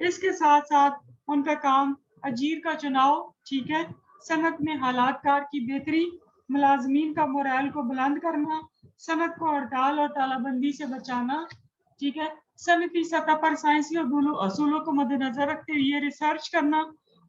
اس کے ساتھ ساتھ ان کا کام اجیر کا چناؤ، ٹھیک ہے، صنعت میں حالات کار کی بہتری، ملازمین کا مورائل کو بلند کرنا، صنعت کو ہڑتال اور تالہ بندی سے بچانا، ٹھیک ہے، صنعتی سطح پر سائنسی اصولوں کو مد نظر رکھتے ہوئے ریسرچ کرنا،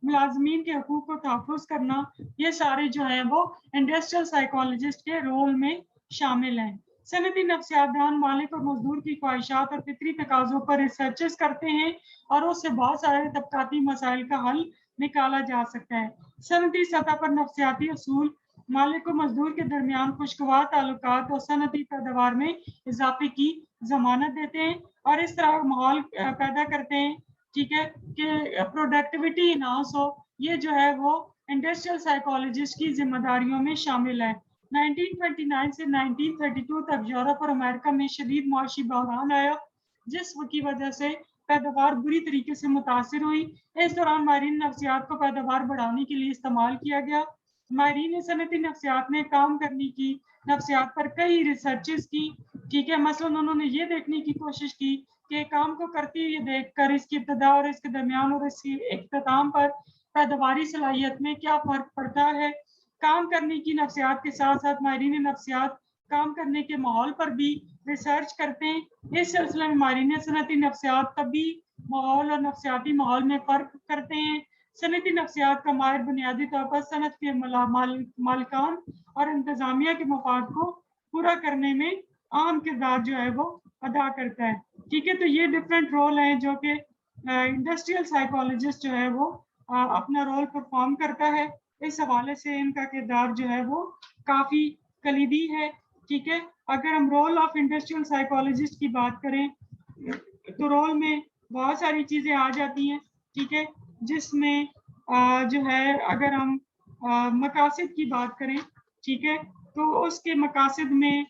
ملازمین کے حقوق کو تحفظ کرنا، یہ سارے جو ہیں وہ انڈسٹریل سائیکالوجسٹ کے رول میں شامل ہیں۔ صنعتی نفسیات دان مالک اور مزدور کی خواہشات اور فطری تقاضوں پر ریسرچز کرتے ہیں اور اس سے بہت سارے طبقاتی مسائل کا حل نکالا جا سکتا ہے۔ صنعتی سطح پر نفسیاتی اصول مالک و مزدور کے درمیان خوشگوار تعلقات اور صنعتی پیداوار میں اضافے کی ضمانت دیتے ہیں اور اس طرح ماحول پیدا کرتے ہیں، ٹھیک ہے، کہ پروڈکٹیوٹی انہانس ہو۔ یہ جو ہے وہ انڈسٹریل سائیکالوجسٹ کی ذمہ داریوں میں شامل ہے۔ 1929 سے 1932 تک یورپ اور امریکہ میں شدید معاشی بحران آیا، جس کی وجہ سے پیداوار بری طریقے سے متاثر ہوئی۔ اس دوران ماہرین نفسیات کو پیداوار بڑھانے کے لیے استعمال کیا گیا۔ ماہرین صنعتی نفسیات نے کام کرنے کی نفسیات پر کئی ریسرچز کی، ٹھیک ہے، مثلاً انہوں نے یہ دیکھنے کی کوشش کی کہ کام کو کرتے ہوئے دیکھ کر اس کی ابتدا اور اس کے درمیان اور اس کی اختتام پر پیداواری صلاحیت میں کیا فرق پڑتا ہے۔ کام کرنے کی نفسیات کے ساتھ ساتھ ماہرین نفسیات کام کرنے کے ماحول پر بھی ریسرچ کرتے ہیں۔ اس سلسلے میں ماہرین صنعتی نفسیات طبی ماحول اور نفسیاتی ماحول میں فرق کرتے ہیں۔ صنعتی نفسیات کا ماہر بنیادی طور پر صنعت کے مالکان اور انتظامیہ کے مفاد کو پورا کرنے میں اہم کردار جو ہے وہ ادا کرتا ہے، ٹھیک ہے۔ تو یہ ڈفرینٹ رول ہیں جو کہ انڈسٹریل سائیکالوجسٹ جو ہے وہ اپنا رول پرفارم کرتا ہے۔ اس حوالے سے ان کا کردار جو ہے وہ کافی کلیدی ہے، ٹھیک ہے۔ اگر ہم رول آف انڈسٹریل سائیکالوجسٹ کی بات کریں تو رول میں بہت ساری چیزیں آ جاتی ہیں، ٹھیک ہے، جس میں جو ہے اگر ہم مقاصد کی بات کریں، ٹھیک ہے، تو اس کے مقاصد میں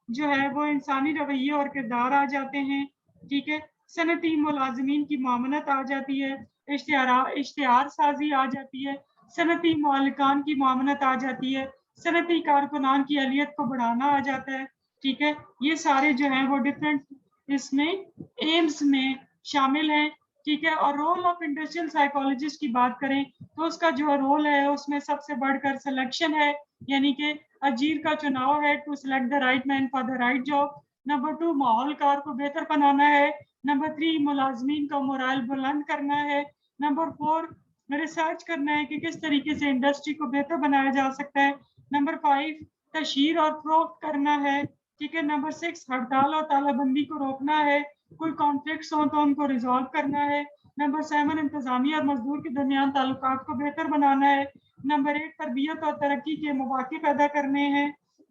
جو ہے وہ انسانی رویے اور کردار آ جاتے ہیں، ٹھیک ہے، صنعتی ملازمین کی معاونت آ جاتی ہے، اشتہار سازی آ جاتی ہے، صنعتی مالکان کی معاونت آ جاتی ہے، صنعتی کارکنان کی اہلیت کو بڑھانا آ جاتا ہے، ٹھیک ہے۔ یہ سارے جو ہیں وہ ڈفرینٹ اس میں ایمز میں شامل ہیں، ٹھیک ہے۔ اور رول آف انڈسٹریل سائیکالوجسٹ کی بات کریں تو اس کا جو رول ہے اس میں سب سے بڑھ کر سلیکشن ہے، یعنی کہ اجیر کا چناؤ ہے، to select the right man for the right job. Number 2 ماحول کار کو بہتر بنانا ہے۔ نمبر 3 ملازمین کا مورائل بلند کرنا ہے۔ نمبر 4 ریسرچ کرنا ہے کہ کس طریقے سے انڈسٹری کو بہتر بنایا جا سکتا ہے۔ نمبر 5 تشہیر اور فروخت کرنا ہے، ٹھیک ہے۔ نمبر 6 ہڑتال اور تالہ بندی کو روکنا ہے، کوئی کانفلکٹس ہوں تو ان کو ریزالو کرنا ہے۔ نمبر 7 انتظامیہ اور مزدور کے درمیان تعلقات کو بہتر بنانا ہے۔ نمبر 8 تربیت اور ترقی کے مواقع پیدا کرنے ہیں،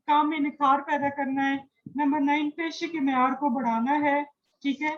کام میں نکھار پیدا کرنا ہے۔ نمبر 9 پیشے کے معیار کو بڑھانا ہے، ٹھیک ہے۔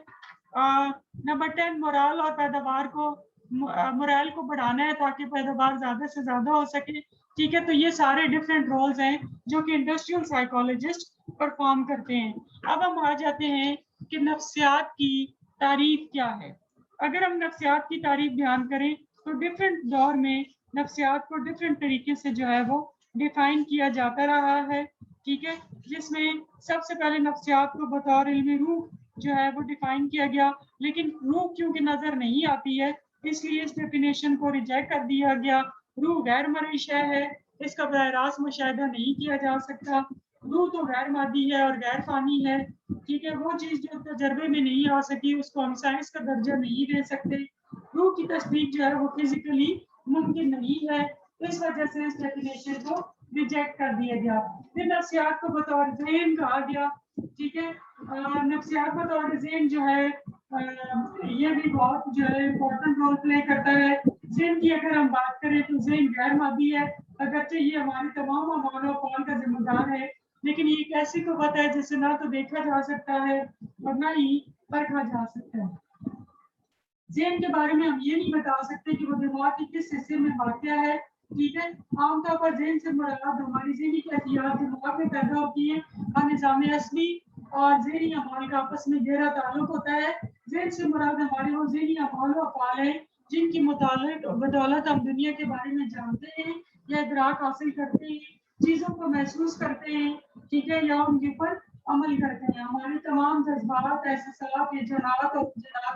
نمبر 10 مورال اور پیداوار کو مورائل کو بڑھانا ہے تاکہ پیداوار زیادہ سے زیادہ ہو سکے، ٹھیک ہے۔ تو یہ سارے ڈفرینٹ رولز ہیں جو کہ انڈسٹریل سائیکالوجسٹ پرفارم کرتے ہیں۔ اب ہم آ جاتے ہیں کہ نفسیات کی تعریف کیا ہے۔ اگر ہم نفسیات کی تعریف بیان کریں تو ڈفرینٹ دور میں نفسیات کو ڈفرینٹ طریقے سے جو ہے وہ ڈیفائن کیا جاتا رہا ہے، ٹھیک ہے، جس میں سب سے پہلے نفسیات کو بطور علمی روح جو ہے وہ ڈیفائن کیا گیا، لیکن روح کیونکہ نظر نہیں آتی ہے اس لیے اس ڈیفینیشن کو ریجیکٹ کر دیا گیا۔ روح غیر مرئی شے ہے، اس کا براہ راست مشاہدہ نہیں کیا جا سکتا۔ روح تو غیر مادی ہے اور غیر فانی ہے، ٹھیک ہے، وہ چیز جو تجربے میں نہیں آ سکی اس کو ہم سائنس کا درجہ نہیں دے سکتے۔ روح کی تصدیق جو ہے وہ فزیکلی ممکن نہیں ہے، اس وجہ سے اس ڈیفینیشن کو ریجیکٹ کر دیا گیا۔ پھر نفسیات کو بطور ذہن کہا گیا، ٹھیک ہے۔ نفسیات بطور ذہن جو ہے یہ بھی بہت جو ہے امپورٹنٹ رول پلے کرتا ہے۔ ذہن کی اگر ہم بات کریں تو ذہن غیر مادی ہے، اگرچہ یہ ہماری تمام اعمال و افعال کا ذمہ دار ہے، لیکن یہ ایک ایسی قوت ہے جسے نہ تو دیکھا جا سکتا ہے اور نہ ہی پرکھا جا سکتا ہے۔ ذہن کے بارے میں ہم یہ نہیں بتا سکتے کہ وہ دماغ کے کس حصے میں واقع ہے، ٹھیک ہے۔ عام طور پر ذہن سے مراد ہماری ذہنی کیفیات دماغ میں پیدا ہوتی ہیں اور نظام عصبی اور ذہنی اعمال کا آپس میں گہرا تعلق ہوتا ہے۔ ذہن سے مراد ہمارے وہ ذہنی اعمال و افعال ہیں جن کی بدولت ہم دنیا کے بارے میں جانتے ہیں یا ادراک حاصل کرتے ہیں، چیزوں کو محسوس کرتے ہیں، ٹھیک ہے، یا ان کے اوپر عمل کرتے ہیں۔ ہمارے تمام جذبات، احساسات، رجحانات اور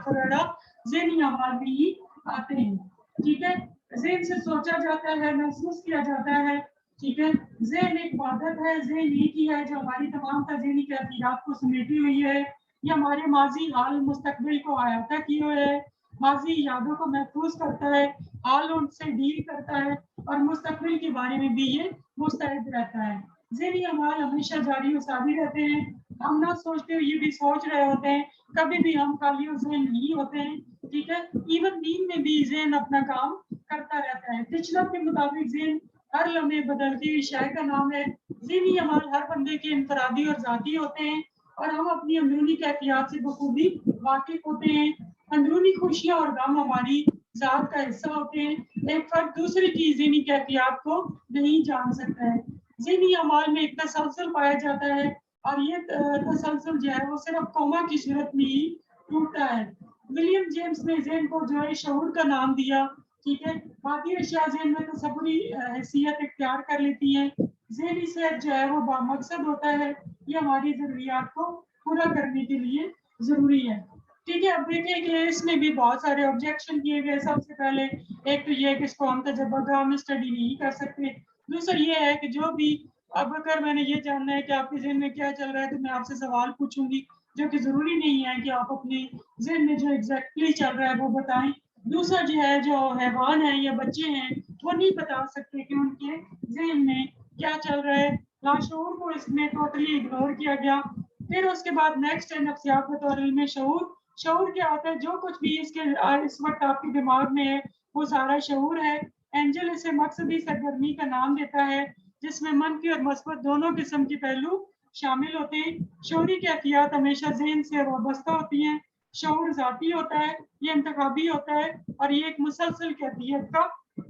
وغیرہ ذہنی اعمال بھی ہی آتے ہیں. ٹھیک ہے, ذہن سے سوچا جاتا ہے, محسوس کیا جاتا ہے. ٹھیک ہے, ذہن ایک عبادت ہے, ذہن ایک ہی ہے جو ہماری تمام ذہنی کیفیات کو سمیٹی ہوئی ہے. یہ ہمارے ماضی, حال, مستقبل کو احاطہ کیے ہوئے ہے. ماضی یادوں کو محفوظ کرتا ہے, حال ان سے ڈیل کرتا ہے, اور مستقبل کے بارے میں بھی یہ مستعد رہتا ہے. ذہنی اعمال ہمیشہ جاری و ساری رہتے ہیں. ہم نہ سوچتے ہوئے یہ بھی سوچ رہے ہوتے ہیں, کبھی بھی ہم خالی ذہن نہیں ہوتے ہیں. ٹھیک ہے, ایون نیند میں بھی ذہن اپنا کام کرتا رہتا ہے. ڈکشنری کے مطابق ذہن ہر لمحے بدلتی ہوئی شے کا نام ہے. ذہنی اعمال ہر بندے کے انفرادی اور ذاتی ہوتے ہیں, اور ہم اپنی اندرونی کیفیات سے بخوبی واقف ہوتے ہیں. اندرونی خوشیاں اور غم ہماری ذات کا حصہ ہوتے ہیں. ایک فرد دوسرے کی ذہنی کیفیات کو نہیں جان سکتا ہے. ذہنی اعمال میں ایک تسلسل پایا جاتا ہے, اور یہ تسلسل جو ہے وہ صرف کوما کی صورت میں ہی ٹوٹتا ہے. ولیم جیمس نے ذہن کو جو ہے شعور کا نام دیا. ٹھیک ہے, باقی اشیاء ذہن میں تصوری حیثیت اختیار کر لیتی ہیں. ذہنی صحت جو ہے وہ بامقصد ہوتا ہے, یہ ہماری ضروریات کو پورا کرنے کے لیے ضروری ہے. ٹھیک ہے, اب دیکھیں کہ اس میں بھی بہت سارے آبجیکشن کیے گئے. سب سے پہلے ایک تو یہ ہے کہ اس کو ہم تجربہ کار میں اسٹڈی نہیں کر سکتے. دوسرا یہ ہے کہ جو بھی, اب اگر میں نے یہ جاننا ہے کہ آپ کے ذہن میں کیا چل رہا ہے تو میں آپ سے سوال پوچھوں گی, جو کہ ضروری نہیں ہے کہ آپ اپنے ذہن میں جو ایگزیکٹلی چل رہا ہے وہ بتائیں. دوسرا جو ہے, جو حیوان ہیں یا بچے ہیں وہ نہیں بتا سکتے کہ ان کے ذہن میں کیا چل رہا ہے. لاشعور کو اس میں ٹوٹلی اگنور کیا گیا. پھر اس کے بعد نیکسٹ ہے نفسیات بطور علم شعور. شعور کیا ہوتا ہے؟ جو کچھ بھی اس وقت آپ کے دماغ میں ہے وہ سارا شعور ہے. اینجل اسے مقصدی سرگرمی کا نام دیتا ہے جس میں منفی اور مثبت دونوں قسم کے پہلو شامل ہوتے ہیں. شعوری کیفیات ہمیشہ ذہن سے وابستہ ہوتی ہیں. شعور ذاتی ہوتا ہے, یہ انتخابی ہوتا ہے, اور یہ ایک مسلسل کیفیت کا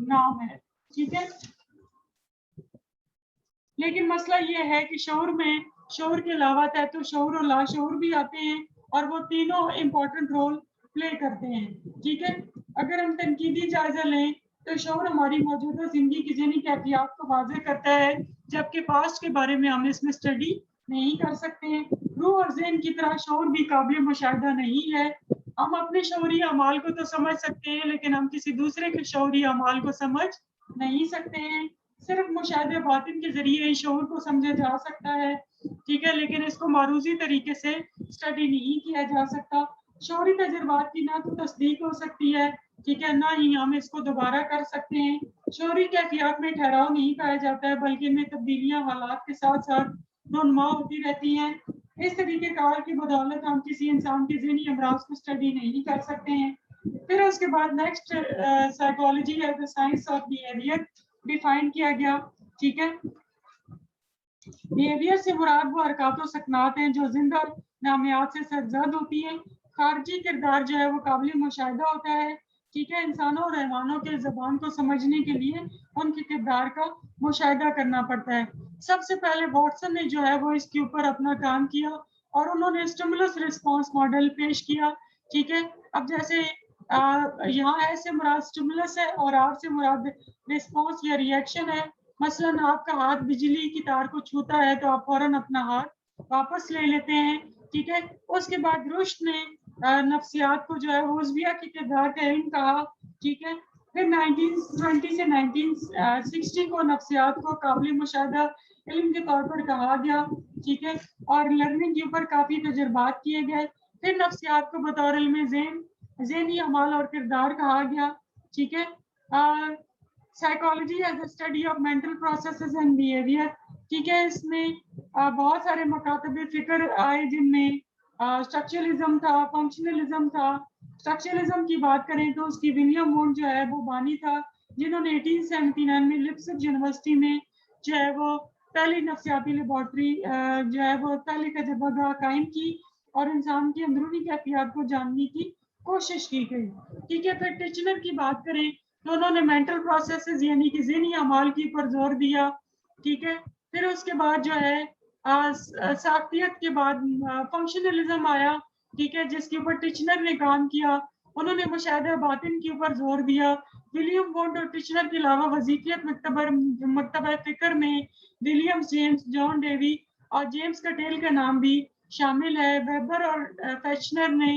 نام ہے. ٹھیک ہے, لیکن مسئلہ یہ ہے کہ شعور کے علاوہ تحت شعور اور لاشعور بھی آتے ہیں, اور وہ تینوں امپورٹنٹ رول پلے کرتے ہیں. ٹھیک ہے, اگر ہم تنقیدی جائزہ لیں تو شعور ہماری موجودہ زندگی کی ذہنی کیفیات کو واضح کرتا ہے, جبکہ پاسٹ کے بارے میں ہم اس میں اسٹڈی نہیں کر سکتے ہیں. روح اور ذہن کی طرح شعور بھی قابل مشاہدہ نہیں ہے. ہم اپنے شعوری اعمال کو تو سمجھ سکتے ہیں, لیکن ہم کسی دوسرے کے شعوری اعمال کو سمجھ نہیں سکتے ہیں. صرف مشاہدہ باطن کے ذریعے شعور کو سمجھا جا سکتا ہے. ٹھیک ہے, لیکن اس کو معروضی طریقے سے اسٹڈی نہیں کیا جا سکتا. شعوری تجربات کی نہ تو تصدیق ہو سکتی ہے, ٹھیک ہے, نہ ہی ہم اس کو دوبارہ کر سکتے ہیں. شعوری کیفیات میں ٹھہراؤ نہیں پایا جاتا ہے, بلکہ ان میں تبدیلیاں حالات کے ساتھ ساتھ رونما ہوتی رہتی ہیں. اس طریقے کار کی بدولت ہم کسی انسان کے ذہنی امراض کو اسٹڈی نہیں کر سکتے ہیں. پھر اس کے بعد next psychology as a science of behaviour define کیا گیا. ٹھیک ہے, بیہیویئر سے مراد وہ حرکات و سکنات ہیں جو زندہ نامیات سے سرزد ہوتی ہیں. خارجی کردار جو ہے وہ قابل مشاہدہ ہوتا ہے. ٹھیک ہے, انسانوں اور حیوانوں کے زبان کو سمجھنے کے لیے ان کے کردار کا مشاہدہ کرنا پڑتا ہے. سب سے پہلے واٹسن نے جو ہے وہ اس کے اوپر اپنا کام کیا, اور انہوں نے اسٹیمولس رسپانس ماڈل پیش کیا. ٹھیک ہے, اب جیسے یہاں ایس سے مراد اسٹیمولس ہے اور آر سے مراد رسپانس یا ریئیکشن ہے. مثلاً آپ کا ہاتھ بجلی کی تار کو چھوتا ہے تو آپ فوراً اپنا ہاتھ واپس لے لیتے ہیں. ٹھیک ہے, اس کے بعد رشد نے نفسیات کو جو ہے وہ عضویہ کے کردار کا علم کہا. ٹھیک ہے, پھر 1920 سے 1960 کو نفسیات کو قابل مشاہدہ علم کے طور پر کہا گیا. ٹھیک ہے, اور لرننگ کے اوپر کافی تجربات کیے گئے. پھر نفسیات کو بطور علم ذہنی اعمال اور کردار کہا گیا. ٹھیک ہے, psychology as a study of mental processes and behaviour. ٹھیک ہے, اس میں بہت سارے مکاتب فکر آئے جن میں اسٹرکچرلزم تھا, فنکشنلزم تھا. اسٹرکچرلزم کی بات کریں تو اس کی ولیم وونڈ جو ہے وہ بانی تھا, جنہوں نے 1879 میں لپسک یونیورسٹی میں جو ہے وہ پہلی نفسیاتی لیبارٹری جو ہے وہ پہلی تجربہ گاہ قائم کی, اور انسان کی اندرونی کیفیات کو جاننے کی کوشش کی گئی. ٹھیک ہے, پھر ٹیچنر کی بات کریں تو انہوں نے مینٹل پروسیسز یعنی کہ ذہنی اعمال کی پر زور دیا. ٹھیک ہے, پھر اس کے بعد جو ہے ساختیت کے بعد فنکشنلزم آیا. ٹھیک ہے, جس کے اوپر ٹیچنر نے کام کیا. انہوں نے مشاہدہ باطن کے اوپر زور دیا. ولیم وونڈ اور ٹیچنر کے علاوہ وظیفیت مکتبہ فکر میں ولیم جیمس, جان ڈیوی اور جیمس کٹیل کا نام بھی شامل ہے. ویبر اور فیشنر نے